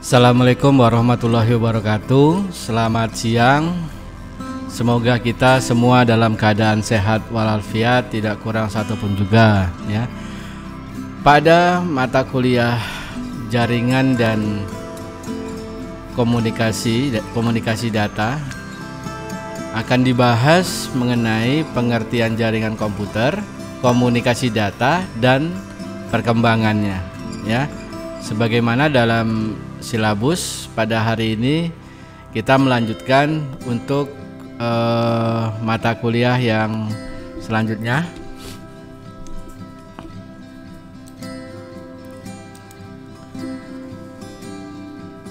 Assalamualaikum warahmatullahi wabarakatuh. Selamat siang. Semoga kita semua dalam keadaan sehat walafiat, tidak kurang satupun juga ya. Pada mata kuliah jaringan dan komunikasi data akan dibahas mengenai pengertian jaringan komputer, komunikasi data dan perkembangannya ya. Sebagaimana dalam silabus pada hari ini kita melanjutkan untuk mata kuliah yang selanjutnya.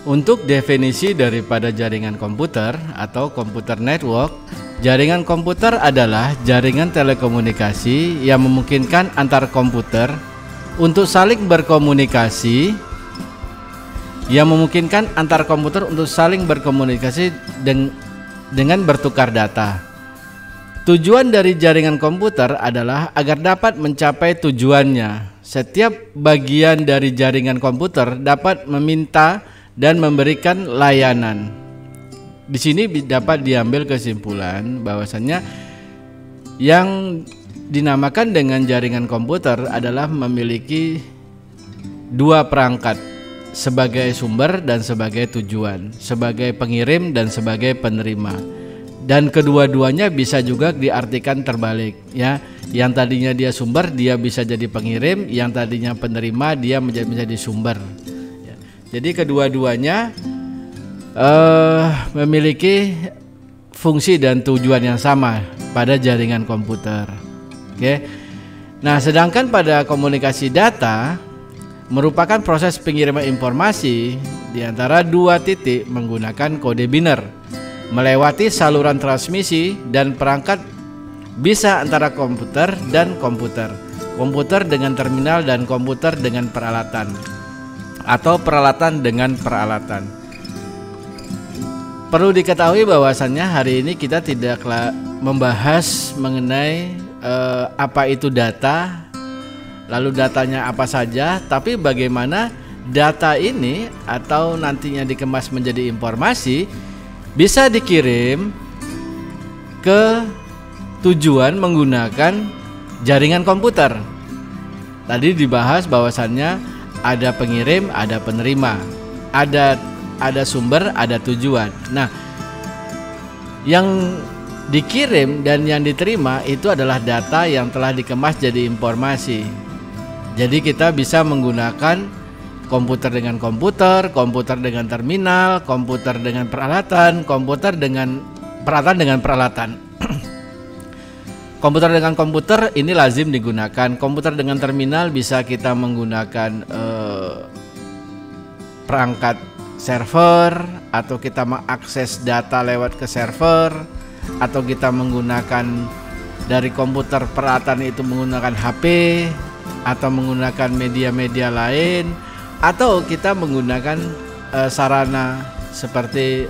Untuk definisi daripada jaringan komputer atau komputer network, jaringan komputer adalah jaringan telekomunikasi yang memungkinkan antar komputer untuk saling berkomunikasi, dengan bertukar data. Tujuan dari jaringan komputer adalah agar dapat mencapai tujuannya. Setiap bagian dari jaringan komputer dapat meminta dan memberikan layanan. Di sini dapat diambil kesimpulan bahwasannya yang dinamakan dengan jaringan komputer adalah memiliki dua perangkat, sebagai sumber dan sebagai tujuan, sebagai pengirim dan sebagai penerima. Dan kedua-duanya bisa juga diartikan terbalik ya. Yang tadinya dia sumber, dia bisa jadi pengirim, yang tadinya penerima, dia menjadi sumber ya. Jadi kedua-duanya memiliki fungsi dan tujuan yang sama pada jaringan komputer. Oke. Nah, sedangkan pada komunikasi data merupakan proses pengiriman informasi di antara dua titik menggunakan kode biner melewati saluran transmisi dan perangkat, bisa antara komputer dan komputer, komputer dengan terminal dan komputer dengan peralatan, atau peralatan dengan peralatan. Perlu diketahui bahwasannya hari ini kita tidak membahas mengenai apa itu data, lalu datanya apa saja, tapi bagaimana data ini atau nantinya dikemas menjadi informasi bisa dikirim ke tujuan menggunakan jaringan komputer. Tadi dibahas bahwasannya ada pengirim, ada penerima, ada sumber, ada tujuan. Nah, yang dikirim dan yang diterima itu adalah data yang telah dikemas jadi informasi. Jadi kita bisa menggunakan komputer dengan komputer, komputer dengan terminal, komputer dengan peralatan, komputer dengan peralatan. Komputer dengan komputer ini lazim digunakan. Komputer dengan terminal bisa kita menggunakan perangkat server, atau kita mengakses data lewat ke server, atau kita menggunakan dari komputer peralatan itu menggunakan HP, atau menggunakan media-media lain, atau kita menggunakan sarana seperti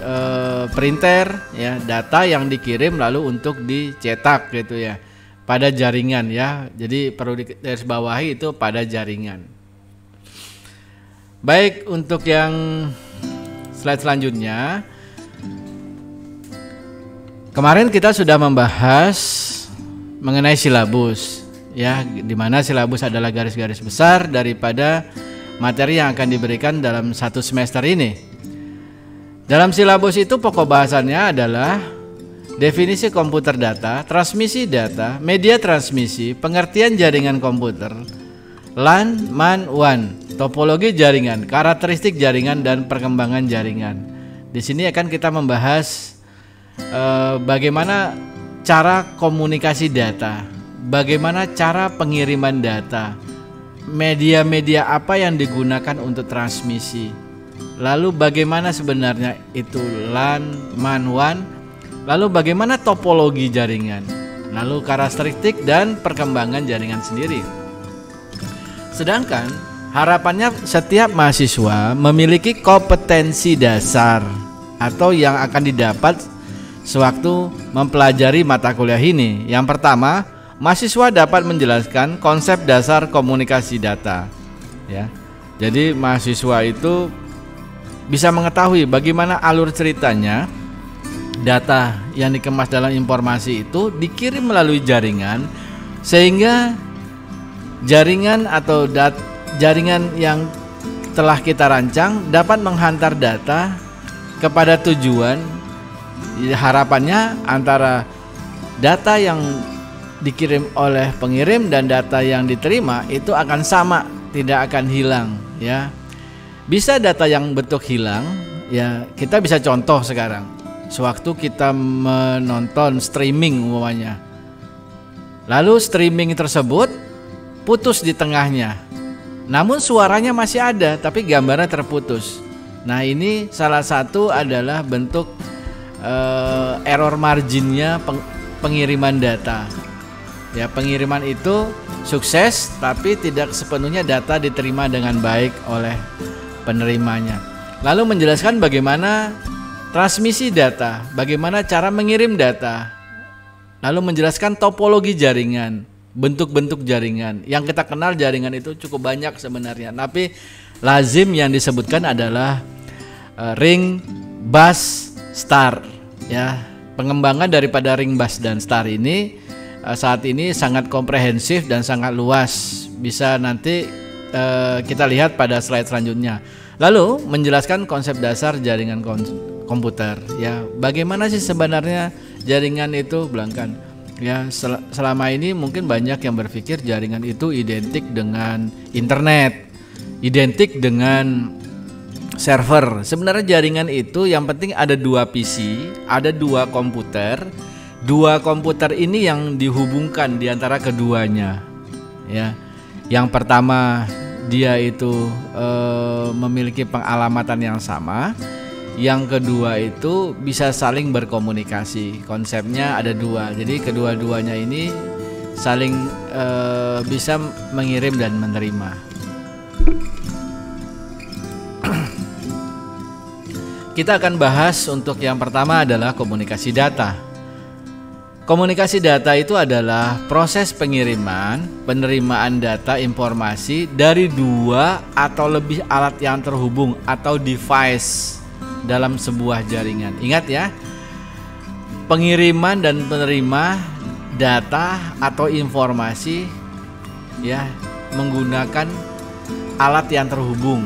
printer ya, data yang dikirim lalu untuk dicetak gitu ya pada jaringan ya. Jadi perlu digarisbawahi itu pada jaringan. Baik, untuk yang slide selanjutnya, kemarin kita sudah membahas mengenai silabus ya, di mana silabus adalah garis-garis besar daripada materi yang akan diberikan dalam satu semester ini. Dalam silabus itu pokok bahasannya adalah definisi komputer data, transmisi data, media transmisi, pengertian jaringan komputer, LAN, MAN, WAN, topologi jaringan, karakteristik jaringan dan perkembangan jaringan. Di sini akan kita membahas bagaimana cara komunikasi data, bagaimana cara pengiriman data, media-media apa yang digunakan untuk transmisi, lalu bagaimana sebenarnya itu LAN, MAN, WAN, lalu bagaimana topologi jaringan, lalu karakteristik dan perkembangan jaringan sendiri. Sedangkan harapannya setiap mahasiswa memiliki kompetensi dasar atau yang akan didapat sewaktu mempelajari mata kuliah ini. Yang pertama, mahasiswa dapat menjelaskan konsep dasar komunikasi data ya. Jadi mahasiswa itu bisa mengetahui bagaimana alur ceritanya. Data yang dikemas dalam informasi itu dikirim melalui jaringan, sehingga jaringan atau jaringan yang telah kita rancang dapat menghantar data kepada tujuan. Harapannya antara data yang dikirim oleh pengirim dan data yang diterima itu akan sama, tidak akan hilang ya. Bisa data yang bentuk hilang ya, kita bisa contoh sekarang. Sewaktu kita menonton streaming umpamanya, lalu streaming tersebut putus di tengahnya, namun suaranya masih ada tapi gambarnya terputus. Nah, ini salah satu adalah bentuk error marginnya pengiriman data. Ya, pengiriman itu sukses tapi tidak sepenuhnya data diterima dengan baik oleh penerimanya. Lalu menjelaskan bagaimana transmisi data, bagaimana cara mengirim data, lalu menjelaskan topologi jaringan, bentuk-bentuk jaringan. Yang kita kenal jaringan itu cukup banyak sebenarnya, tapi lazim yang disebutkan adalah ring, bus, star. Ya, pengembangan daripada ring, bus, dan star ini saat ini sangat komprehensif dan sangat luas. Bisa nanti kita lihat pada slide selanjutnya. Lalu menjelaskan konsep dasar jaringan komputer ya, bagaimana sih sebenarnya jaringan itu belangkan ya. Selama ini mungkin banyak yang berpikir jaringan itu identik dengan internet, identik dengan server. Sebenarnya jaringan itu yang penting ada dua PC, ada dua komputer. Dua komputer ini yang dihubungkan di antara keduanya ya. Yang pertama dia itu memiliki pengalamatan yang sama. Yang kedua itu bisa saling berkomunikasi. Konsepnya ada dua, jadi kedua-duanya ini saling bisa mengirim dan menerima. Kita akan bahas untuk yang pertama adalah komunikasi data. Komunikasi data itu adalah proses pengiriman, penerimaan data informasi dari dua atau lebih alat yang terhubung atau device dalam sebuah jaringan. Ingat ya, pengiriman dan penerima data atau informasi ya menggunakan alat yang terhubung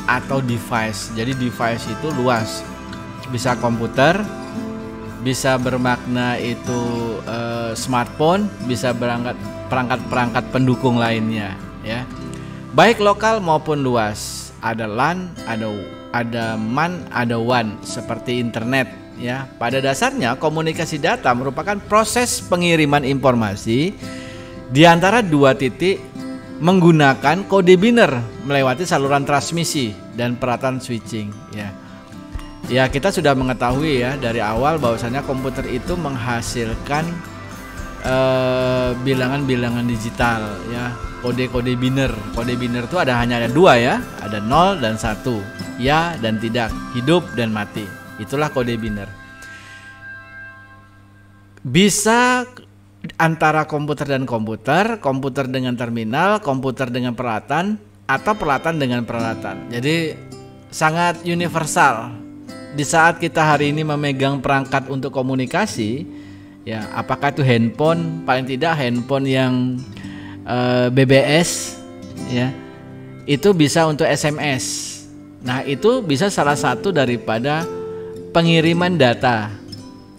atau device. Jadi device itu luas, bisa komputer, bisa bermakna itu smartphone, bisa perangkat-perangkat pendukung lainnya ya, baik lokal maupun luas. Ada LAN, ada MAN, ada WAN seperti internet ya. Pada dasarnya komunikasi data merupakan proses pengiriman informasi di antara dua titik menggunakan kode biner melewati saluran transmisi dan peralatan switching ya. Ya, kita sudah mengetahui ya dari awal bahwasanya komputer itu menghasilkan bilangan-bilangan digital ya, kode-kode biner. Kode biner itu hanya ada dua ya, ada 0 dan 1, ya dan tidak, hidup dan mati. Itulah kode biner. Bisa antara komputer dan komputer, komputer dengan terminal, komputer dengan peralatan, atau peralatan dengan peralatan. Jadi sangat universal. Di saat kita hari ini memegang perangkat untuk komunikasi, ya apakah itu handphone, paling tidak handphone yang BBS, ya itu bisa untuk SMS. Nah itu bisa salah satu daripada pengiriman data,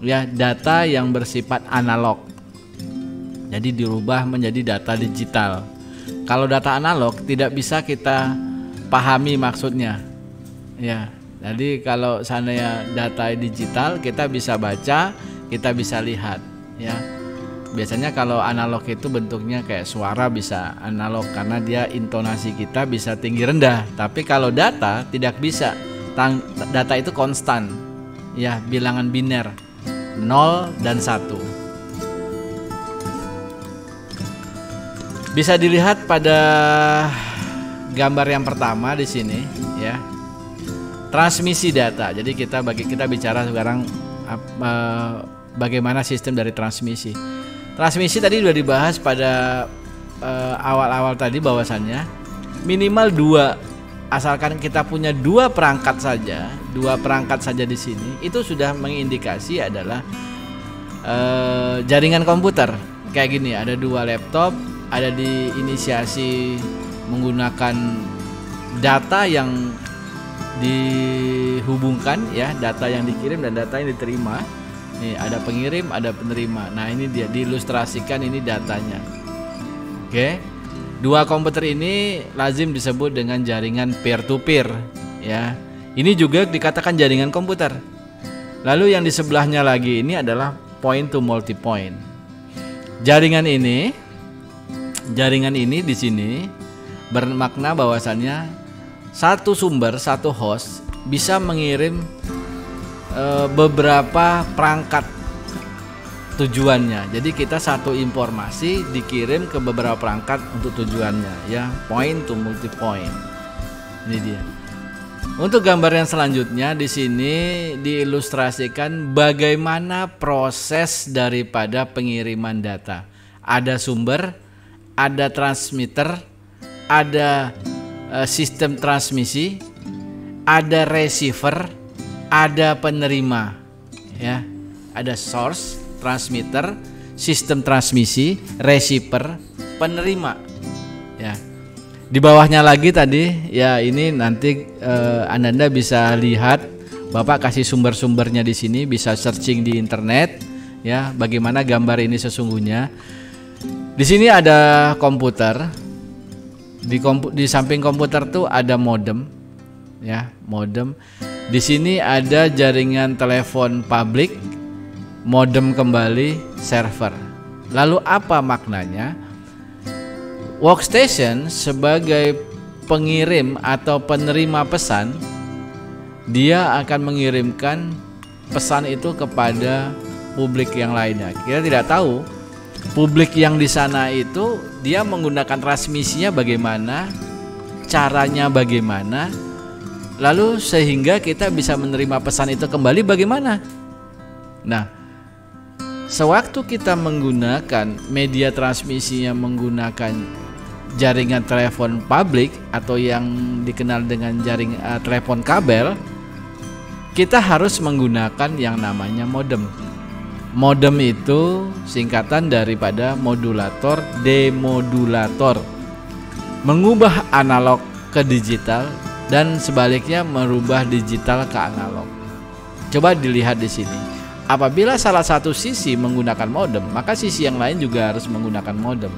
ya data yang bersifat analog. Jadi dirubah menjadi data digital. Kalau data analog tidak bisa kita pahami maksudnya, ya. Jadi kalau seandainya data digital kita bisa baca, kita bisa lihat ya. Biasanya kalau analog itu bentuknya kayak suara bisa analog karena dia intonasi kita bisa tinggi rendah. Tapi kalau data tidak bisa. Data itu konstan. Ya, bilangan biner 0 dan 1. Bisa dilihat pada gambar yang pertama di sini ya. Transmisi data. Jadi kita bicara sekarang bagaimana sistem dari transmisi. Transmisi tadi sudah dibahas pada awal-awal tadi bahwasannya minimal 2 asalkan kita punya dua perangkat saja di sini, itu sudah mengindikasi adalah jaringan komputer. Kayak gini, ada dua laptop, ada diinisiasi menggunakan data yang dihubungkan, ya, data yang dikirim dan data yang diterima. Nih, ada pengirim, ada penerima. Nah, ini dia diilustrasikan, ini datanya. Oke. Dua komputer ini lazim disebut dengan jaringan peer to peer, ya. Ini juga dikatakan jaringan komputer. Lalu yang di sebelahnya lagi ini adalah point to multi point. Jaringan ini di sini bermakna bahwasannya satu sumber, satu host bisa mengirim beberapa perangkat tujuannya. Jadi kita satu informasi dikirim ke beberapa perangkat untuk tujuannya, ya, point to multi point. Ini dia. Untuk gambar yang selanjutnya di sini diilustrasikan bagaimana proses daripada pengiriman data. Ada sumber, ada transmitter, ada sistem transmisi, ada receiver, ada penerima, ya. Ada source, transmitter, sistem transmisi, receiver, penerima, ya. Di bawahnya lagi tadi, ya, ini nanti Anda bisa lihat, Bapak kasih sumber-sumbernya di sini, bisa searching di internet, ya, bagaimana gambar ini sesungguhnya. Di sini ada komputer, di samping komputer tuh ada modem, ya, modem. Di sini ada jaringan telepon publik, modem kembali, server. Lalu apa maknanya? Workstation sebagai pengirim atau penerima pesan, dia akan mengirimkan pesan itu kepada publik yang lainnya. Kita tidak tahu publik yang di sana itu dia menggunakan transmisinya bagaimana, caranya bagaimana, lalu sehingga kita bisa menerima pesan itu kembali bagaimana. Nah, sewaktu kita menggunakan media transmisinya menggunakan jaringan telepon publik atau yang dikenal dengan jaringan telepon kabel, kita harus menggunakan yang namanya modem. Modem itu singkatan daripada modulator demodulator, mengubah analog ke digital dan sebaliknya merubah digital ke analog. Coba dilihat di sini. Apabila salah satu sisi menggunakan modem, maka sisi yang lain juga harus menggunakan modem.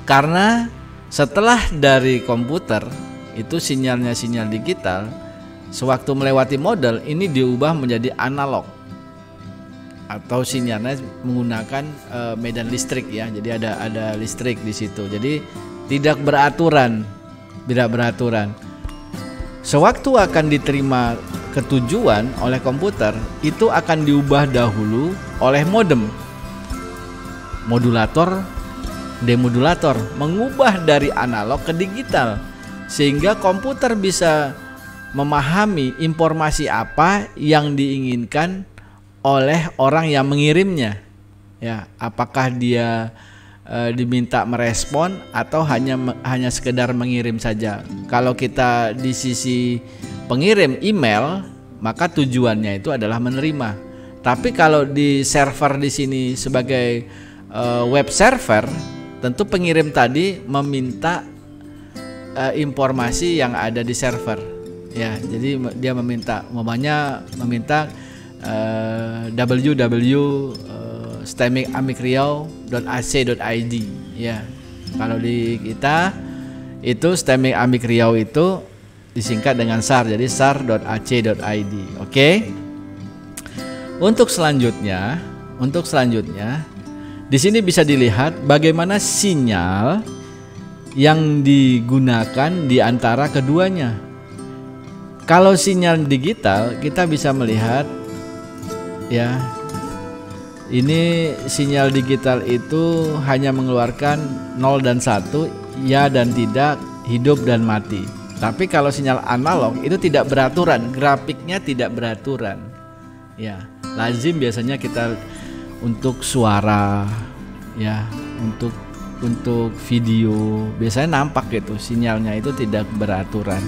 Karena setelah dari komputer itu sinyalnya sinyal digital, sewaktu melewati modem ini diubah menjadi analog atau sinyalnya menggunakan medan listrik, ya. Jadi ada listrik di situ. Jadi tidak beraturan. Sewaktu akan diterima ke tujuan oleh komputer, itu akan diubah dahulu oleh modem. Modulator, demodulator, mengubah dari analog ke digital sehingga komputer bisa memahami informasi apa yang diinginkan oleh orang yang mengirimnya, ya, apakah dia diminta merespon atau hanya sekedar mengirim saja. Kalau kita di sisi pengirim email, maka tujuannya itu adalah menerima. Tapi kalau di server di sini sebagai web server, tentu pengirim tadi meminta informasi yang ada di server, ya. Jadi dia meminta www.stemmingamicriau.ac.id, ya. Kalau di kita itu Stemming Amik Riau itu disingkat dengan SAR, jadi sar.ac.id. Oke. Untuk selanjutnya di sini bisa dilihat bagaimana sinyal yang digunakan di antara keduanya. Kalau sinyal digital kita bisa melihat, ya, ini sinyal digital itu hanya mengeluarkan 0 dan 1, ya dan tidak, hidup dan mati. Tapi kalau sinyal analog itu tidak beraturan, grafiknya tidak beraturan, ya. Lazim biasanya kita untuk suara, ya, untuk untuk video biasanya nampak gitu sinyalnya itu tidak beraturan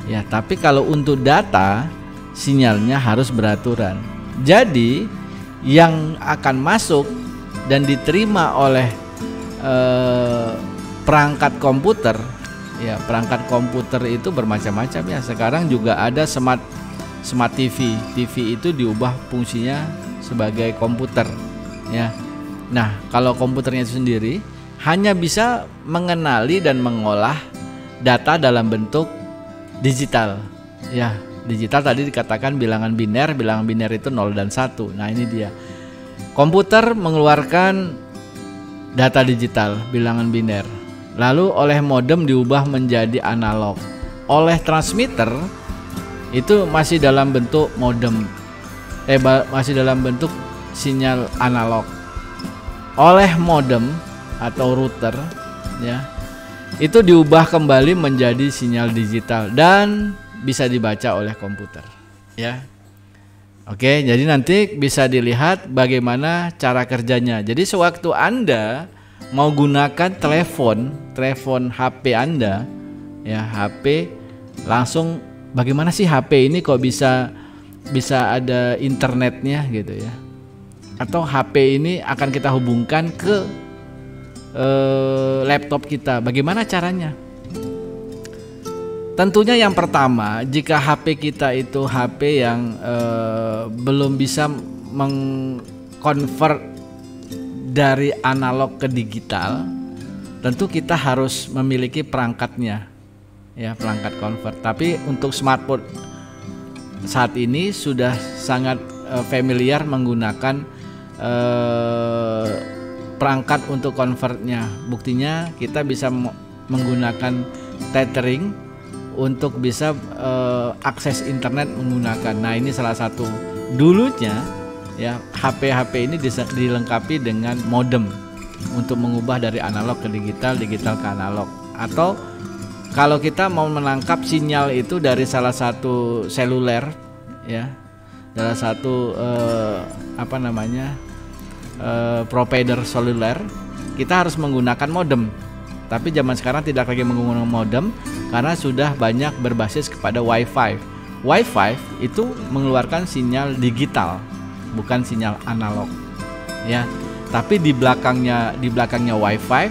ya, tapi kalau untuk data sinyalnya harus beraturan. Jadi yang akan masuk dan diterima oleh perangkat komputer ya, perangkat komputer itu bermacam-macam ya. Sekarang juga ada smart TV. TV itu diubah fungsinya sebagai komputer ya. Nah, kalau komputernya itu sendiri hanya bisa mengenali dan mengolah data dalam bentuk digital ya. Digital tadi dikatakan bilangan biner itu 0 dan 1. Nah, ini dia. Komputer mengeluarkan data digital bilangan biner. Lalu oleh modem diubah menjadi analog. Oleh transmitter itu masih dalam bentuk modem. Masih dalam bentuk sinyal analog. Oleh modem atau router ya, itu diubah kembali menjadi sinyal digital dan bisa dibaca oleh komputer ya. Oke, jadi nanti bisa dilihat bagaimana cara kerjanya. Jadi sewaktu Anda mau gunakan telepon HP Anda ya, HP langsung bagaimana sih HP ini kok bisa ada internetnya gitu ya. Atau HP ini akan kita hubungkan ke laptop kita. Bagaimana caranya? Tentunya yang pertama, jika HP kita itu HP yang belum bisa mengkonvert dari analog ke digital, tentu kita harus memiliki perangkatnya ya, perangkat convert. Tapi untuk smartphone saat ini sudah sangat familiar menggunakan perangkat untuk convertnya. Buktinya kita bisa menggunakan tethering untuk bisa akses internet menggunakan. Nah, ini salah satu. Dulunya ya, HP ini dilengkapi dengan modem untuk mengubah dari analog ke digital ke analog. Atau kalau kita mau menangkap sinyal itu dari salah satu seluler ya, salah satu provider seluler, kita harus menggunakan modem. Tapi zaman sekarang tidak lagi menggunakan modem karena sudah banyak berbasis kepada Wi-Fi. Wi-Fi itu mengeluarkan sinyal digital, bukan sinyal analog ya. Tapi di belakangnya Wi-Fi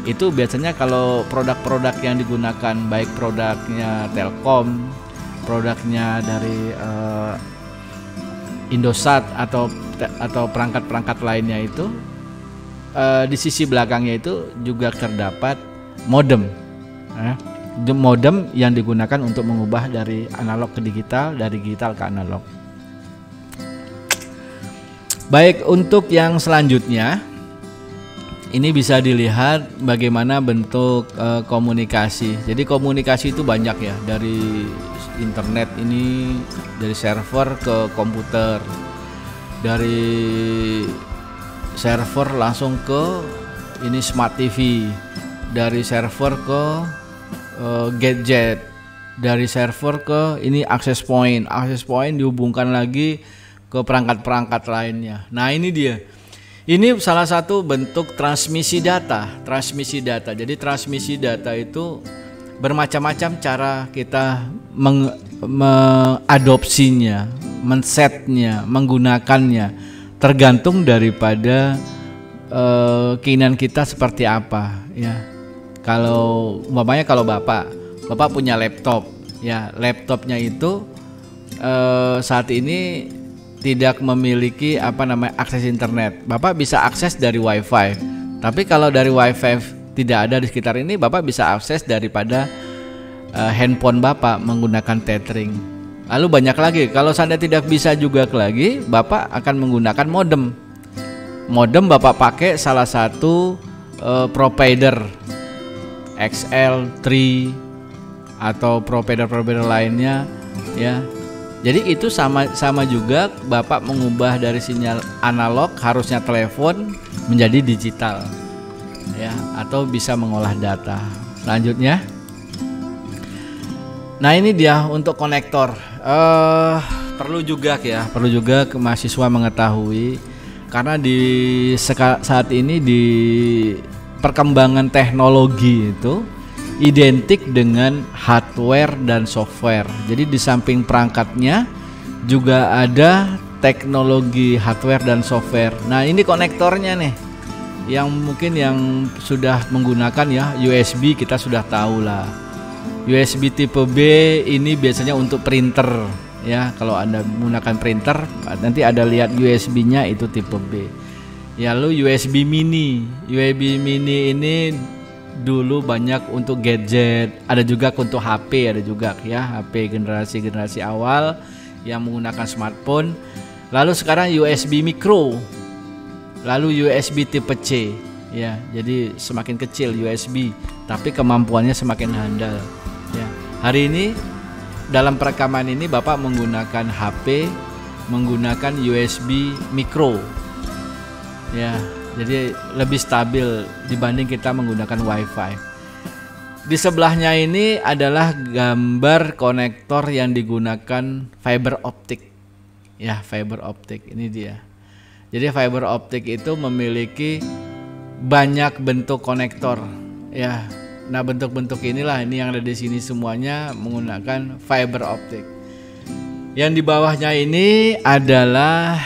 itu biasanya kalau produk-produk yang digunakan, baik produknya Telkom, produknya dari Indosat atau perangkat-perangkat lainnya itu, di sisi belakangnya itu juga terdapat modem modem yang digunakan untuk mengubah dari analog ke digital, dari digital ke analog. Baik, untuk yang selanjutnya ini bisa dilihat bagaimana bentuk komunikasi. Jadi komunikasi itu banyak ya, dari internet ini, dari server ke komputer, dari server langsung ke ini smart TV, dari server ke gadget, dari server ke ini access point dihubungkan lagi ke perangkat-perangkat lainnya. Nah, ini dia. Ini salah satu bentuk transmisi data. Jadi transmisi data itu bermacam-macam cara kita mengadopsinya, men-setnya, menggunakannya, tergantung daripada keinginan kita seperti apa ya. Kalau umpamanya kalau bapak punya laptop ya, laptopnya itu saat ini tidak memiliki akses internet, bapak bisa akses dari Wi-Fi. Tapi kalau dari Wi-Fi tidak ada di sekitar ini, bapak bisa akses daripada handphone bapak menggunakan tethering. Lalu banyak lagi, kalau seandainya tidak bisa juga lagi, bapak akan menggunakan modem. Modem bapak pakai salah satu provider XL3 atau provider lainnya ya. Jadi itu sama juga bapak mengubah dari sinyal analog, harusnya telepon, menjadi digital ya, atau bisa mengolah data. Selanjutnya, nah ini dia untuk konektor. Perlu juga ke mahasiswa mengetahui, karena saat ini di perkembangan teknologi itu identik dengan hardware dan software. Jadi di samping perangkatnya juga ada teknologi hardware dan software. Nah, ini konektornya nih, yang mungkin yang sudah menggunakan ya USB kita sudah tahu lah. USB tipe B ini biasanya untuk printer ya. Kalau Anda menggunakan printer nanti ada lihat USB-nya itu tipe B. Ya, lalu USB mini. USB mini ini dulu banyak untuk gadget, ada juga untuk HP, ada juga ya HP generasi awal yang menggunakan smartphone. Lalu sekarang USB micro. Lalu USB tipe C ya. Jadi semakin kecil USB tapi kemampuannya semakin handal ya. Hari ini dalam perekaman ini Bapak menggunakan HP menggunakan USB micro ya. Jadi lebih stabil dibanding kita menggunakan WiFi. Di sebelahnya ini adalah gambar konektor yang digunakan fiber optik. Ya, fiber optik ini dia. Jadi fiber optik itu memiliki banyak bentuk konektor ya. Nah, bentuk-bentuk inilah ini yang ada di sini semuanya menggunakan fiber optik. Yang di bawahnya ini adalah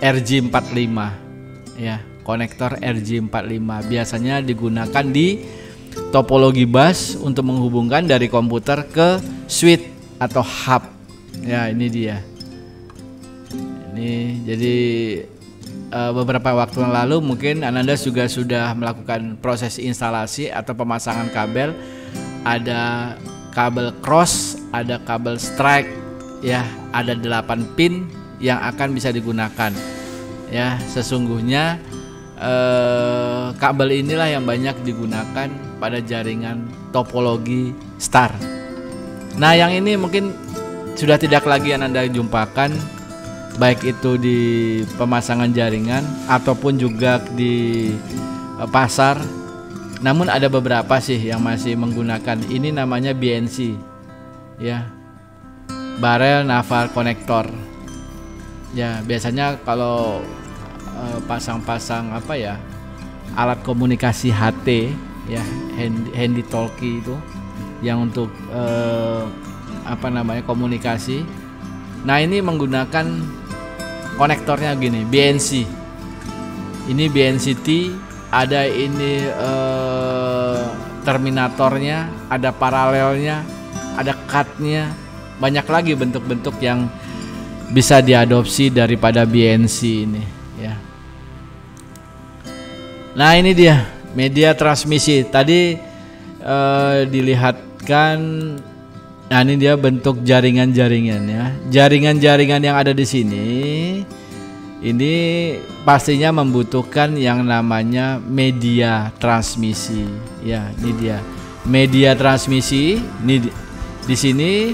RJ45 ya, konektor RJ45 biasanya digunakan di topologi bus untuk menghubungkan dari komputer ke switch atau hub. Ya, ini dia. Ini jadi beberapa waktu yang lalu mungkin Ananda juga sudah melakukan proses instalasi atau pemasangan kabel. Ada kabel cross, ada kabel strike ya, ada 8 pin yang akan bisa digunakan. Ya, sesungguhnya kabel inilah yang banyak digunakan pada jaringan topologi star. Nah, yang ini mungkin sudah tidak lagi Anda jumpakan, baik itu di pemasangan jaringan ataupun juga di pasar. Namun ada beberapa sih yang masih menggunakan ini, namanya BNC ya, barrel naval connector ya. Biasanya kalau pasang-pasang apa ya, alat komunikasi HT ya, handy talkie itu yang untuk apa namanya, komunikasi. Nah, ini menggunakan konektornya gini, BNC. Ini BNCT, ada ini terminatornya, ada paralelnya, ada cut-nya, banyak lagi bentuk-bentuk yang bisa diadopsi daripada BNC ini ya. Nah, ini dia media transmisi tadi dilihatkan. Nah, ini dia bentuk jaringan-jaringan ya. Jaringan-jaringan yang ada di sini ini pastinya membutuhkan yang namanya media transmisi ya. Ini dia media transmisi. Ini di sini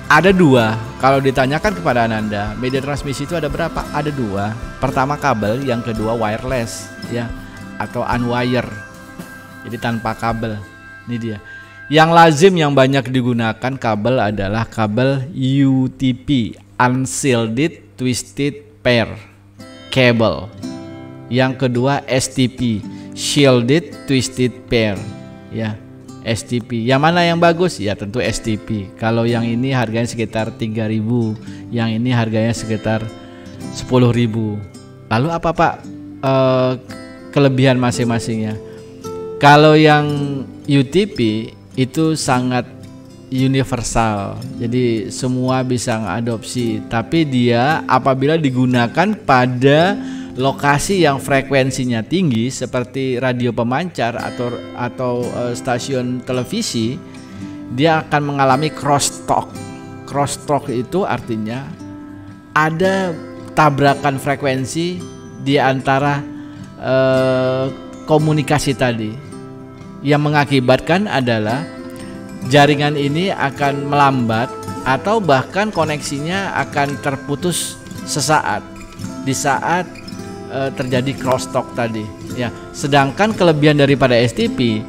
ada 2. Kalau ditanyakan kepada Ananda, media transmisi itu ada berapa? Ada 2. Pertama kabel, yang kedua wireless ya, atau unwire. Jadi tanpa kabel. Ini dia. Yang lazim yang banyak digunakan kabel adalah kabel UTP, Unshielded Twisted Pair Cable. Yang kedua STP, Shielded Twisted Pair ya, STP. Yang mana yang bagus? Ya tentu STP. Kalau yang ini harganya sekitar 3.000, yang ini harganya sekitar 10.000. Lalu apa Pak kelebihan masing-masingnya? Kalau yang UTP itu sangat universal, jadi semua bisa mengadopsi. Tapi dia apabila digunakan pada lokasi yang frekuensinya tinggi seperti radio pemancar atau stasiun televisi, dia akan mengalami crosstalk. Crosstalk itu artinya ada tabrakan frekuensi di antara komunikasi tadi, yang mengakibatkan adalah jaringan ini akan melambat atau bahkan koneksinya akan terputus sesaat di saat terjadi crosstalk tadi ya. Sedangkan kelebihan daripada STP,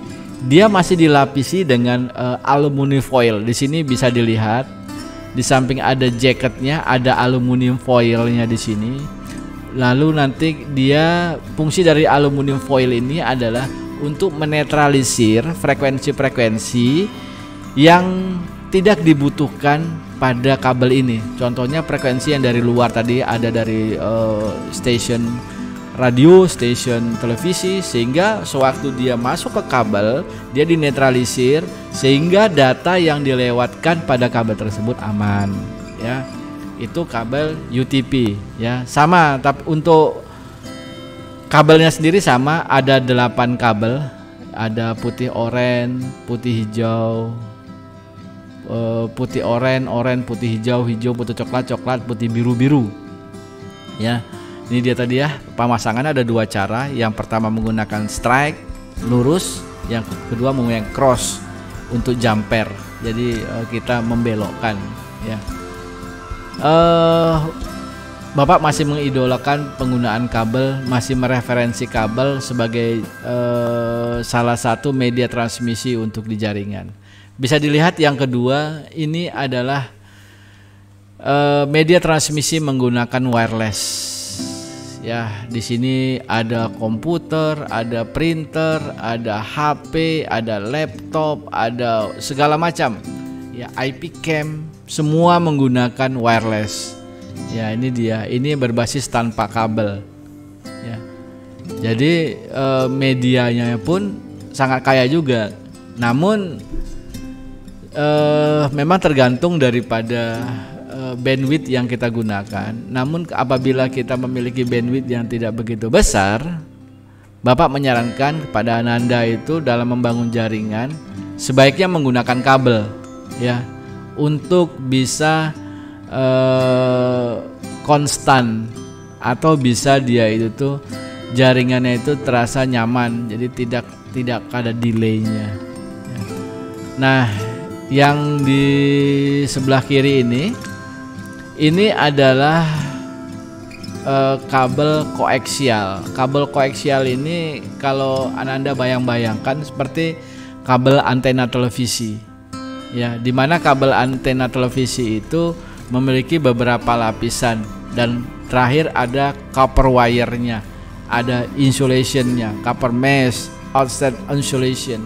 dia masih dilapisi dengan aluminium foil. Di sini bisa dilihat di samping ada jaketnya, ada aluminium foilnya di sini. Lalu nanti dia fungsi dari aluminium foil ini adalah untuk menetralisir frekuensi-frekuensi yang tidak dibutuhkan pada kabel ini. Contohnya frekuensi yang dari luar tadi ada dari stasiun radio, stasiun televisi, sehingga sewaktu dia masuk ke kabel dia dinetralisir sehingga data yang dilewatkan pada kabel tersebut aman, ya. Itu kabel UTP, ya. Sama, tapi untuk kabelnya sendiri sama, ada 8 kabel, ada putih oranye, putih hijau, putih oranye, putih hijau, hijau, putih coklat, putih biru, ya. Ini dia tadi ya, pemasangannya ada 2 cara. Yang pertama menggunakan strike lurus, yang kedua menggunakan cross untuk jumper. Jadi kita membelokkan, ya. Bapak masih mengidolakan penggunaan kabel, masih mereferensi kabel sebagai salah satu media transmisi untuk di jaringan. Bisa dilihat yang kedua, ini adalah media transmisi menggunakan wireless. Ya, di sini ada komputer, ada printer, ada HP, ada laptop, ada segala macam. Ya, IP cam, semua menggunakan wireless. Ya, ini dia. Ini berbasis tanpa kabel. Ya. Jadi medianya pun sangat kaya juga. Namun memang tergantung daripada bandwidth yang kita gunakan. Namun apabila kita memiliki bandwidth yang tidak begitu besar, Bapak menyarankan kepada Ananda itu dalam membangun jaringan sebaiknya menggunakan kabel, ya, untuk bisa konstan, atau bisa dia itu tuh jaringannya itu terasa nyaman, jadi tidak ada delaynya, ya. Nah, yang di sebelah kiri ini adalah kabel koaksial. Kabel koaksial ini kalau Ananda bayangkan seperti kabel antena televisi, ya, dimana kabel antena televisi itu memiliki beberapa lapisan dan terakhir ada copper wire-nya, ada insulation-nya, copper mesh, outside insulation.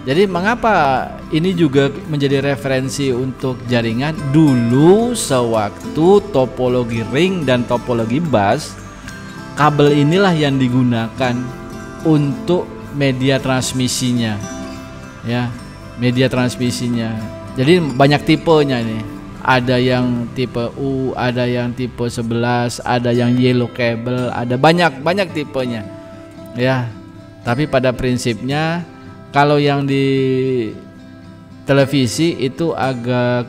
Jadi mengapa ini juga menjadi referensi untuk jaringan? Dulu sewaktu topologi ring dan topologi bus, kabel inilah yang digunakan untuk media transmisinya, ya, media transmisinya. Jadi banyak tipenya nih. Ada yang tipe U, ada yang tipe 11, ada yang yellow cable, ada banyak tipenya, ya. Tapi pada prinsipnya kalau yang di televisi itu agak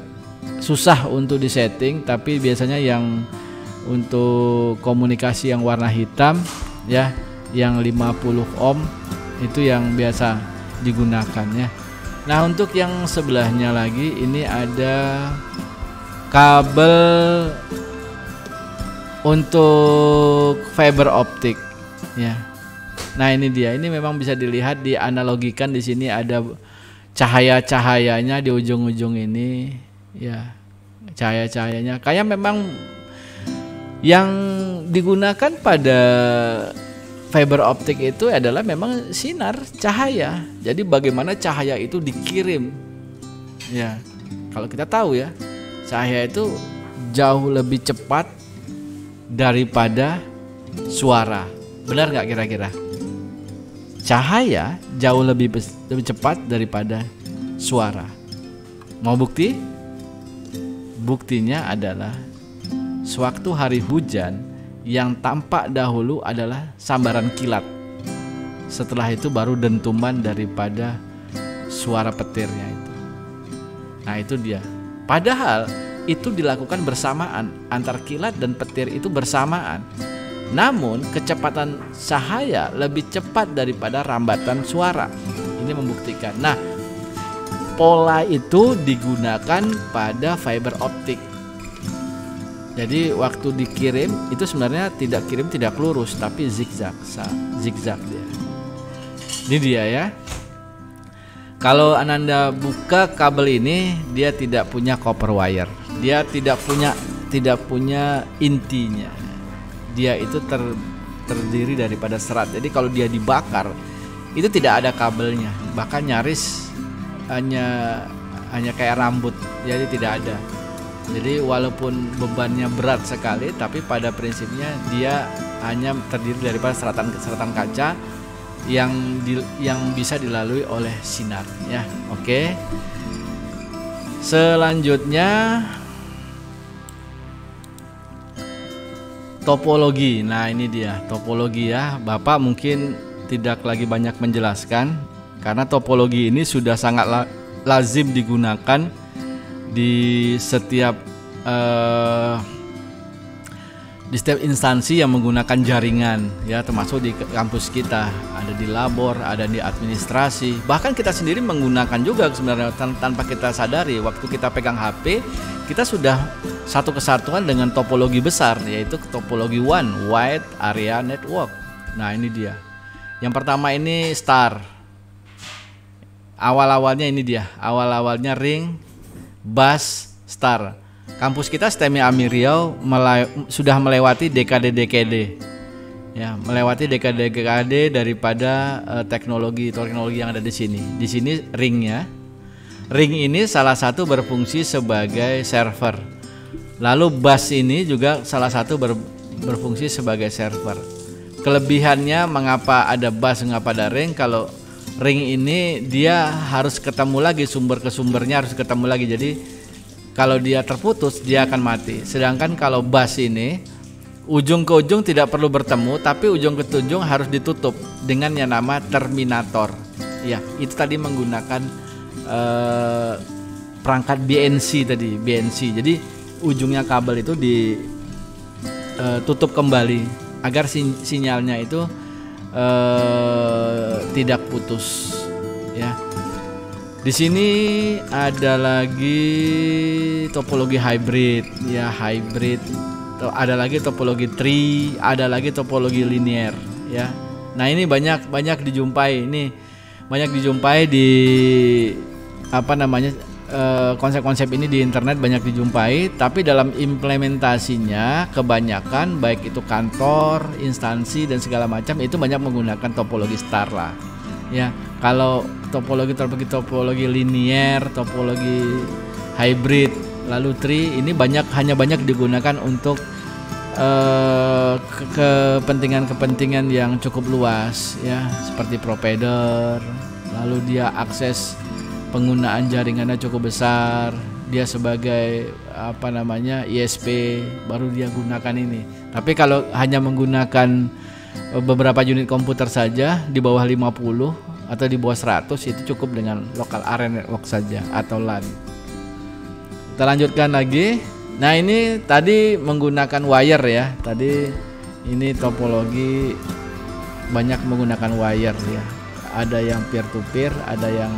susah untuk disetting, tapi biasanya yang untuk komunikasi yang warna hitam, ya, yang 50 ohm itu yang biasa digunakan, ya. Nah, untuk yang sebelahnya lagi ini ada kabel untuk fiber optik, ya. Nah, ini dia. Ini memang bisa dilihat, dianalogikan di sini ada cahaya-cahayanya di ujung-ujung ini, ya. Cahaya-cahayanya kayak memang yang digunakan pada fiber optik itu adalah memang sinar cahaya. Jadi bagaimana cahaya itu dikirim, ya. Kalau kita tahu ya, cahaya itu jauh lebih cepat daripada suara. Benar nggak kira-kira? Cahaya jauh lebih cepat daripada suara. Mau bukti? Buktinya adalah sewaktu hari hujan, yang tampak dahulu adalah sambaran kilat. Setelah itu baru dentuman daripada suara petirnya itu. Nah, itu dia. Padahal itu dilakukan bersamaan, antar kilat dan petir itu bersamaan. Namun kecepatan cahaya lebih cepat daripada rambatan suara. Ini membuktikan. Nah, pola itu digunakan pada fiber optik. Jadi waktu dikirim itu sebenarnya tidak lurus, tapi zigzag dia. Ini dia, ya. Kalau Ananda buka kabel ini, dia tidak punya copper wire. Dia tidak punya intinya. dia itu terdiri daripada serat. Jadi kalau dia dibakar itu tidak ada kabelnya, bahkan nyaris hanya kayak rambut, jadi tidak ada. Jadi walaupun bebannya berat sekali, tapi pada prinsipnya dia hanya terdiri daripada seratan kaca yang bisa dilalui oleh sinar, ya. Oke. Selanjutnya topologi. Nah, ini dia topologi ya. Bapak mungkin tidak lagi banyak menjelaskan karena topologi ini sudah sangat lazim digunakan di setiap instansi yang menggunakan jaringan, ya, termasuk di kampus kita, ada di labor, ada di administrasi, bahkan kita sendiri menggunakan juga sebenarnya tanpa kita sadari. Waktu kita pegang HP, kita sudah satu kesatuan dengan topologi besar, yaitu topologi WAN, Wide Area Network. Nah, ini dia. Yang pertama ini star. Awal-awalnya ini dia. Awal-awalnya ring, bus, star. Kampus kita STEMI AMI Riau sudah melewati dekade-dekade, ya, melewati dekade-dekade daripada teknologi yang ada di sini. Di sini ringnya, ring ini salah satu berfungsi sebagai server. Lalu bus ini juga salah satu berfungsi sebagai server. Kelebihannya mengapa ada bus, mengapa ada ring? Kalau ring ini dia harus ketemu lagi, sumber ke sumbernya harus ketemu lagi. Jadi kalau dia terputus dia akan mati. Sedangkan kalau bus ini ujung ke ujung tidak perlu bertemu, tapi ujung ke ujung harus ditutup dengan yang nama terminator. Ya, itu tadi menggunakan perangkat BNC tadi, BNC. Jadi ujungnya kabel itu ditutup kembali agar sinyalnya itu tidak putus, ya. Di sini ada lagi topologi hybrid, ya, hybrid. Ada lagi topologi tree, ada lagi topologi linear, ya. Nah, ini banyak dijumpai. Ini banyak dijumpai di konsep-konsep ini di internet banyak dijumpai, tapi dalam implementasinya kebanyakan baik itu kantor, instansi dan segala macam itu banyak menggunakan topologi star lah. Ya, kalau topologi linear, topologi hybrid, lalu tree ini hanya banyak digunakan untuk kepentingan yang cukup luas, ya, seperti provider. Lalu dia akses penggunaan jaringannya cukup besar, dia sebagai ISP baru dia gunakan ini. Tapi kalau hanya menggunakan beberapa unit komputer saja di bawah 50 atau di bawah 100 itu cukup dengan local area network saja atau LAN. Kita lanjutkan lagi. Nah, ini tadi menggunakan wire, ya. Tadi ini topologi banyak menggunakan wire, ya. Ada yang peer to peer, ada yang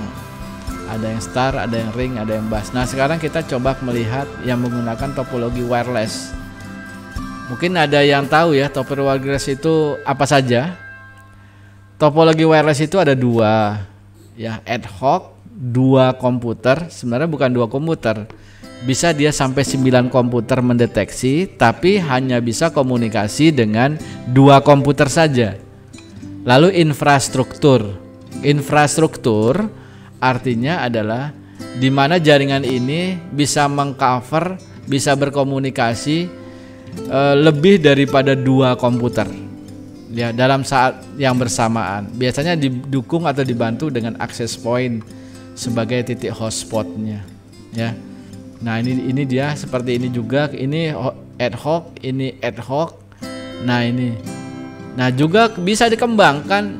star, ada yang ring, ada yang bus. Nah, sekarang kita coba melihat yang menggunakan topologi wireless. Mungkin ada yang tahu, ya, topologi wireless itu apa saja. Topologi wireless itu ada dua, ya, ad hoc, dua komputer. Sebenarnya bukan dua komputer, bisa dia sampai 9 komputer mendeteksi, tapi hanya bisa komunikasi dengan dua komputer saja. Lalu infrastruktur artinya adalah di mana jaringan ini bisa mengcover, bisa berkomunikasi lebih daripada dua komputer, ya, dalam saat yang bersamaan. Biasanya didukung atau dibantu dengan access point sebagai titik hotspotnya, ya. Nah, ini dia seperti ini juga. Ini ad hoc, ini ad hoc. Nah, ini. Nah, juga bisa dikembangkan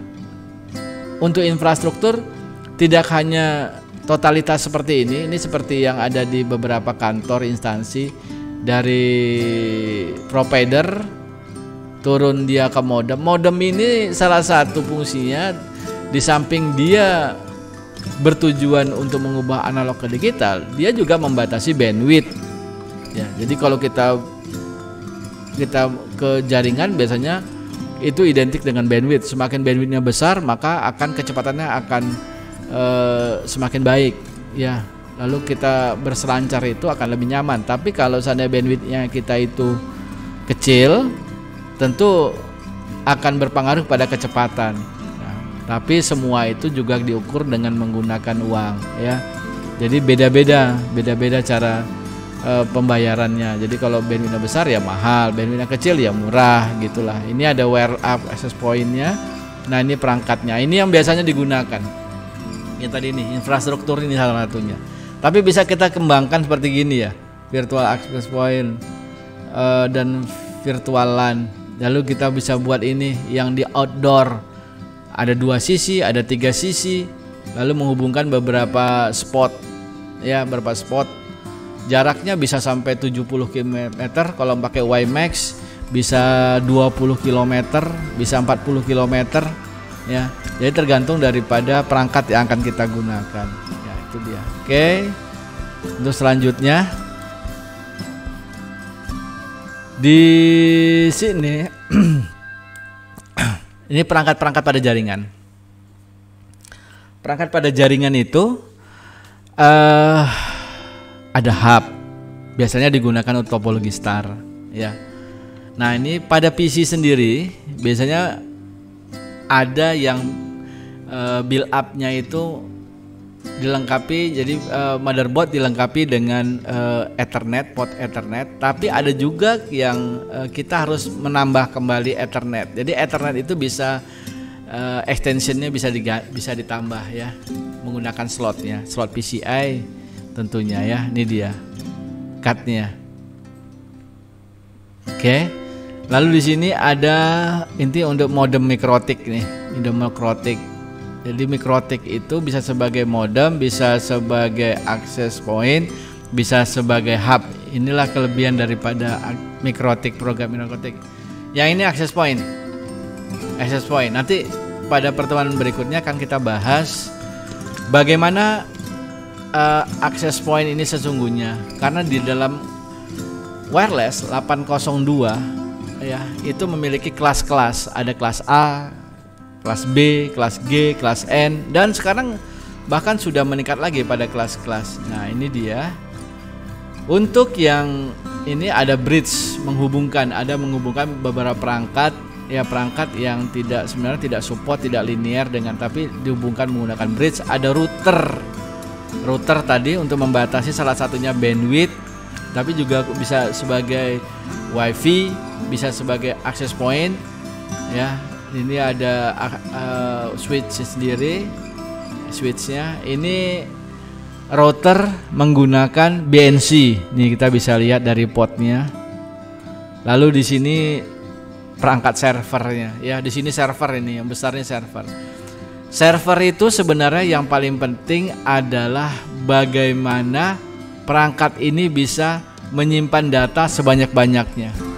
untuk infrastruktur, tidak hanya totalitas seperti ini seperti yang ada di beberapa kantor instansi, dari provider turun dia ke modem. Modem ini salah satu fungsinya, di samping dia bertujuan untuk mengubah analog ke digital, dia juga membatasi bandwidth, ya. Jadi kalau kita ke jaringan biasanya itu identik dengan bandwidth. Semakin bandwidthnya besar, maka akan kecepatannya akan semakin baik, ya. Lalu kita berselancar itu akan lebih nyaman. Tapi kalau seandainya bandwidthnya kita itu kecil, tentu akan berpengaruh pada kecepatan. Nah, tapi semua itu juga diukur dengan menggunakan uang, ya. Jadi beda-beda cara pembayarannya. Jadi kalau bandwidth besar ya mahal, bandwidth kecil ya murah, gitulah. Ini ada wire up access point-nya. Nah, ini perangkatnya. Ini yang biasanya digunakan. Ya tadi ini infrastruktur ini salah satunya. Tapi bisa kita kembangkan seperti gini ya, virtual access point dan virtual LAN. Lalu kita bisa buat ini yang di outdoor, ada 2 sisi, ada 3 sisi, lalu menghubungkan beberapa spot, ya beberapa spot. Jaraknya bisa sampai 70 km, kalau pakai WiMAX bisa 20 km, bisa 40 km, ya. Jadi tergantung daripada perangkat yang akan kita gunakan. Ya, itu dia. Oke. Untuk selanjutnya di sini ini perangkat-perangkat pada jaringan. Perangkat pada jaringan itu ada hub, biasanya digunakan untuk topologi star, ya. Nah, ini pada PC sendiri biasanya ada yang build up-nya itu dilengkapi, jadi motherboard dilengkapi dengan Ethernet, port Ethernet, tapi ada juga yang kita harus menambah kembali Ethernet. Jadi Ethernet itu bisa extensionnya bisa ditambah, ya, menggunakan slotnya, slot PCI tentunya, ya. Ini dia cardnya. Oke. Lalu di sini ada inti untuk modem mikrotik nih, modem mikrotik. Jadi mikrotik itu bisa sebagai modem, bisa sebagai access point, bisa sebagai hub. Inilah kelebihan daripada mikrotik, program mikrotik. Yang ini access point. Access point. Nanti pada pertemuan berikutnya akan kita bahas bagaimana access point ini sesungguhnya, karena di dalam wireless 802 ya itu memiliki kelas-kelas, ada kelas A, kelas B, kelas G, kelas N, dan sekarang bahkan sudah meningkat lagi pada kelas-kelas. Nah, ini dia. Untuk yang ini ada bridge, menghubungkan beberapa perangkat, ya, perangkat yang sebenarnya tidak support, tidak linear dengan, tapi dihubungkan menggunakan bridge. Ada router tadi untuk membatasi salah satunya bandwidth, tapi juga bisa sebagai wifi, bisa sebagai access point, ya. Ini ada switch sendiri, switchnya. Ini router menggunakan BNC, nih kita bisa lihat dari portnya. Lalu di sini perangkat servernya, ya. Di sini server, ini yang besarnya server. Server itu sebenarnya yang paling penting adalah bagaimana perangkat ini bisa menyimpan data sebanyak-banyaknya.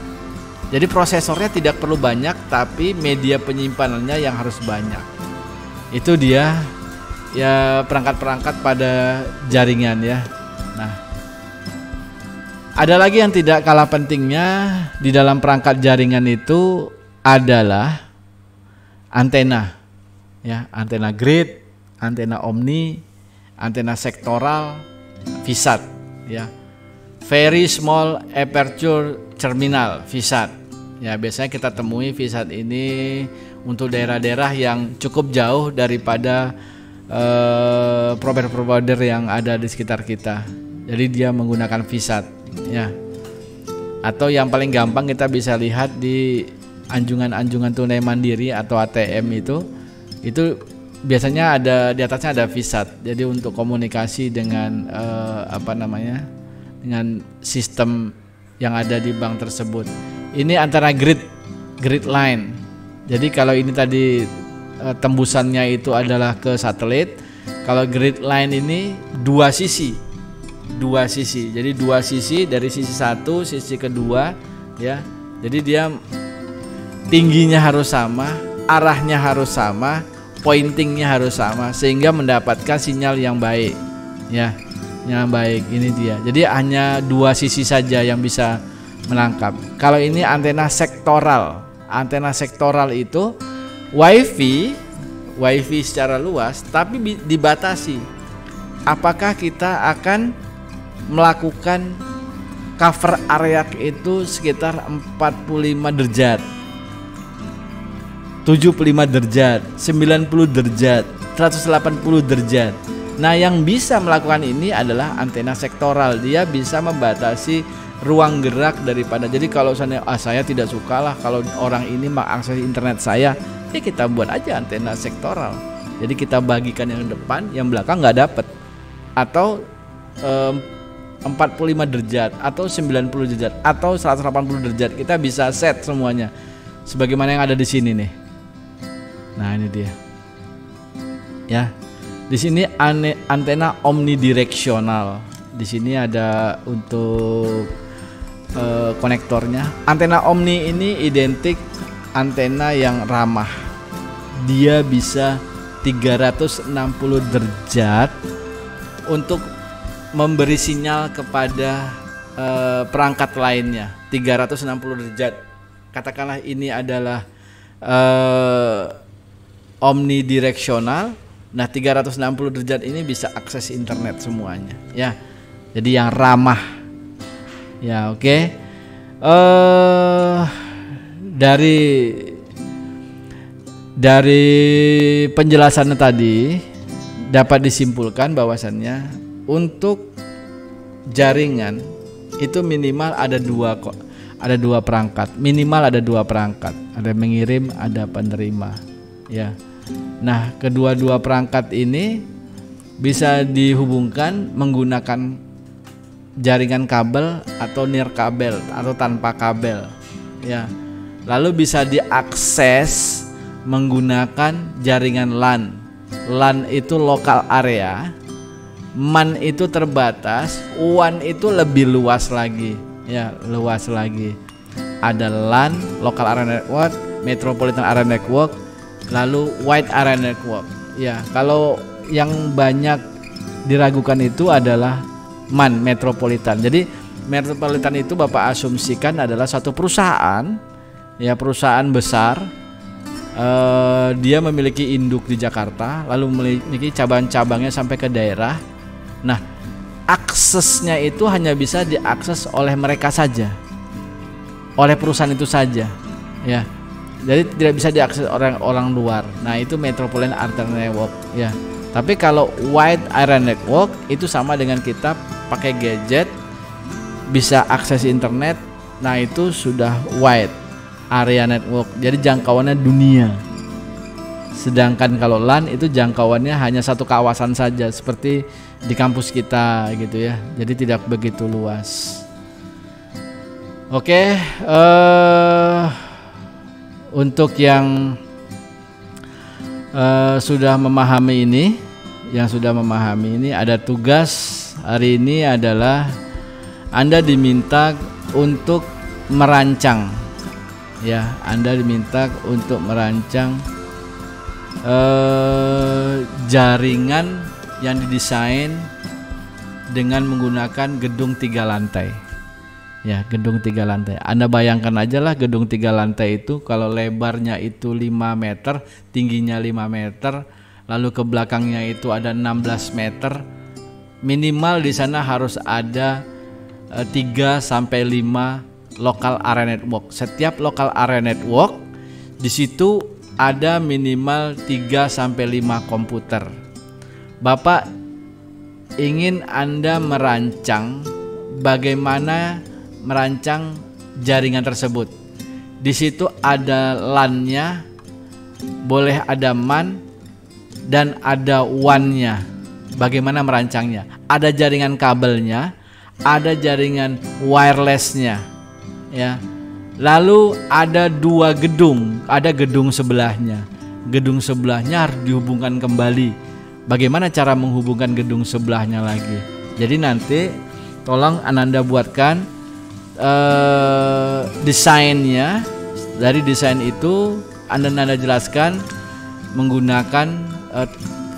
Jadi prosesornya tidak perlu banyak, tapi media penyimpanannya yang harus banyak. Itu dia, ya, perangkat-perangkat pada jaringan, ya. Nah, ada lagi yang tidak kalah pentingnya di dalam perangkat jaringan itu adalah antena. Ya, antena grid, antena omni, antena sektoral, VSAT, ya. Very small aperture terminal, VSAT. Ya, biasanya kita temui VSAT ini untuk daerah-daerah yang cukup jauh daripada provider-provider yang ada di sekitar kita. Jadi dia menggunakan VSAT, ya. Atau yang paling gampang kita bisa lihat di anjungan-anjungan tunai mandiri atau ATM itu biasanya ada di atasnya ada VSAT. Jadi untuk komunikasi dengan dengan sistem yang ada di bank tersebut. Ini antara grid line. Jadi kalau ini tadi tembusannya itu adalah ke satelit, kalau grid line ini dua sisi. Jadi dua sisi, dari sisi satu, sisi kedua, ya. Jadi dia tingginya harus sama, arahnya harus sama, pointingnya harus sama, sehingga mendapatkan sinyal yang baik, ya, yang baik. Ini dia. Jadi hanya dua sisi saja yang bisa menangkap. Kalau ini antena sektoral itu wifi secara luas, tapi dibatasi. Apakah kita akan melakukan cover area itu sekitar 45 derajat, 75 derajat, 90 derajat, 180 derajat. Nah, yang bisa melakukan ini adalah antena sektoral. Dia bisa membatasi ruang gerak daripada. Jadi kalau saya tidak suka lah kalau orang ini mengakses internet saya, ya kita buat aja antena sektoral. Jadi kita bagikan yang depan, yang belakang nggak dapet. Atau 45 derajat, atau 90 derajat, atau 180 derajat. Kita bisa set semuanya sebagaimana yang ada di sini nih. Nah, ini dia. Ya. Di sini antena omnidireksional. Di sini ada untuk konektornya. Antena omni ini identik antena yang ramah. Dia bisa 360 derajat untuk memberi sinyal kepada perangkat lainnya. 360 derajat. Katakanlah ini adalah omnidireksional. Nah, 360 derajat ini bisa akses internet semuanya, ya. Jadi yang ramah. Ya, oke. Dari penjelasannya tadi dapat disimpulkan bahwasannya untuk jaringan itu minimal ada dua perangkat. Minimal ada dua perangkat. Ada mengirim, ada penerima, ya. Nah, kedua-dua perangkat ini bisa dihubungkan menggunakan jaringan kabel atau nirkabel atau tanpa kabel, ya. Lalu bisa diakses menggunakan jaringan LAN. LAN itu lokal area, MAN itu terbatas, WAN itu lebih luas lagi, ya, luas lagi. Ada LAN, local area network, metropolitan area network, lalu wide area network. Ya, kalau yang banyak diragukan itu adalah MAN, metropolitan. Jadi metropolitan itu Bapak asumsikan adalah satu perusahaan, ya, perusahaan besar. Dia memiliki induk di Jakarta, lalu memiliki cabang-cabangnya sampai ke daerah. Nah, aksesnya itu hanya bisa diakses oleh mereka saja, oleh perusahaan itu saja, ya. Jadi tidak bisa diakses orang luar. Nah, itu metropolitan area network, ya. Tapi kalau wide area network itu sama dengan kita pakai gadget bisa akses internet. Nah, itu sudah wide area network. Jadi jangkauannya dunia. Sedangkan kalau LAN itu jangkauannya hanya satu kawasan saja, seperti di kampus kita gitu ya. Jadi tidak begitu luas. Oke, untuk yang sudah memahami ini, ada tugas hari ini adalah Anda diminta untuk merancang, ya. Anda diminta untuk merancang jaringan yang didesain dengan menggunakan gedung 3 lantai. Ya, gedung 3 lantai. Anda bayangkan aja lah, gedung 3 lantai itu kalau lebarnya itu 5 meter, tingginya 5 meter, lalu ke belakangnya itu ada 16 meter. Minimal di sana harus ada 3 sampai 5 local area network. Setiap local area network di situ ada minimal 3 sampai 5 komputer. Bapak ingin Anda merancang bagaimana merancang jaringan tersebut. Di situ ada LAN-nya, boleh ada MAN, dan ada WAN-nya. Bagaimana merancangnya? Ada jaringan kabelnya, ada jaringan wireless-nya, ya. Lalu ada 2 gedung, ada gedung sebelahnya. Gedung sebelahnya harus dihubungkan kembali. Bagaimana cara menghubungkan gedung sebelahnya lagi? Jadi nanti tolong Ananda buatkan desainnya. Dari desain itu Anda jelaskan menggunakan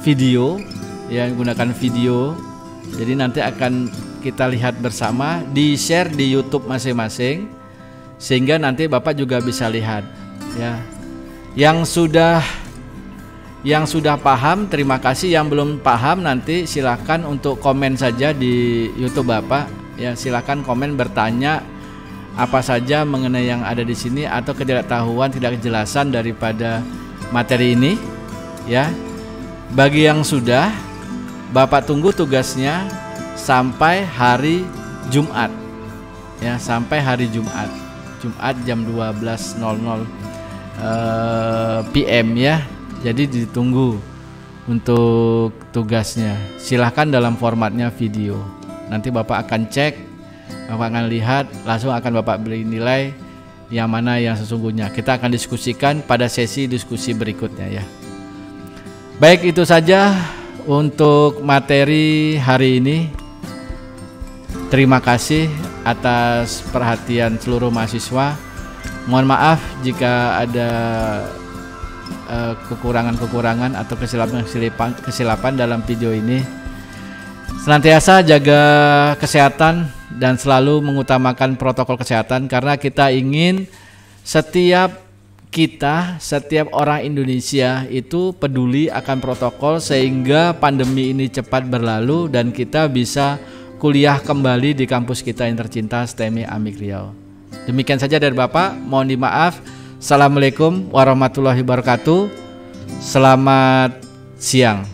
video, ya, menggunakan video. Jadi nanti akan kita lihat bersama, di share di YouTube masing-masing, sehingga nanti Bapak juga bisa lihat, ya. Yang sudah paham terima kasih, yang belum paham nanti silakan untuk komen saja di YouTube Bapak, ya. Silakan komen, bertanya apa saja mengenai yang ada di sini atau ketidaktahuan, tidak kejelasan daripada materi ini, ya. Bagi yang sudah, Bapak tunggu tugasnya sampai hari Jumat, ya, sampai hari Jumat jam 12.00 PM ya. Jadi ditunggu untuk tugasnya. Silahkan dalam formatnya video. Nanti Bapak akan cek, Bapak akan lihat, langsung akan Bapak beri nilai yang mana yang sesungguhnya. Kita akan diskusikan pada sesi diskusi berikutnya ya. Baik, itu saja untuk materi hari ini. Terima kasih atas perhatian seluruh mahasiswa. Mohon maaf jika ada kekurangan-kekurangan atau kesilapan dalam video ini. Senantiasa jaga kesehatan dan selalu mengutamakan protokol kesehatan, karena kita ingin setiap orang Indonesia itu peduli akan protokol sehingga pandemi ini cepat berlalu dan kita bisa kuliah kembali di kampus kita yang tercinta STEMI Amik Riau. Demikian saja dari Bapak, mohon dimaaf. Assalamualaikum warahmatullahi wabarakatuh. Selamat siang.